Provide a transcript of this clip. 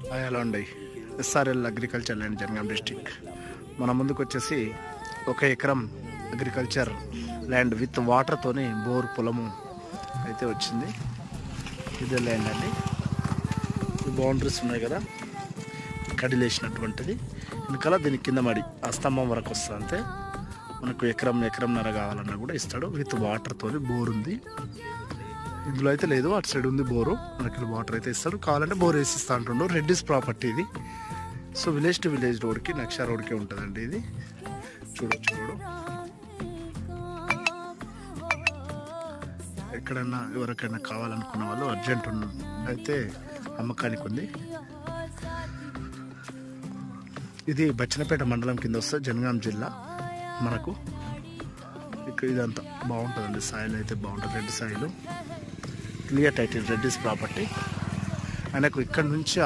Hello అండి, SRL agriculture land Jangaon district. మన ముందుకు వచ్చేసి 1 ఎకరం అగ్రికల్చర్ ల్యాండ్ విత్ వాటర్తోని బోర్ పొలము అయితే వచ్చింది. ఇదే ల్యాండ్ అండి. ఈ బౌండరీస్ ఉన్నాయి కదా, కడిలేసినటువంటిది. వెనకాల దీని కింద మడి ఆ స్తంభం వరకు వస్తుంది. అంతే మనకు ఎకరంన్నర కావాలన్నా కూడా ఇస్తాడు. విత్ వాటర్తోని బోర్ ఉంది. ఇందులో అయితే లేదు, అటు సైడ్ ఉంది బోరు. మనకి వాటర్ అయితే ఇస్తాడు. కావాలంటే బోర్ వేసి ఇస్తా అంటుండు. రెడ్డిస్ ప్రాపర్టీ ఇది. సో విలేజ్ టు విలేజ్ రోడ్కి, నక్షా రోడ్కి ఉంటుందండి ఇది. చూడొచ్చు రోడ్డు. ఎక్కడన్నా ఎవరికైనా కావాలనుకున్న వాళ్ళు అర్జెంట్ అయితే అమ్మకానికి ఉంది. ఇది బచ్చన్నపేట మండలం కింద వస్తే జనగాం జిల్లా. మనకు ఇక్కడ ఇదంతా బాగుంటుందండి. సాయిల్ అయితే బాగుంటుంది. Red soil, clear title, Reddy's property. ఆయనకు ఇక్కడ నుంచి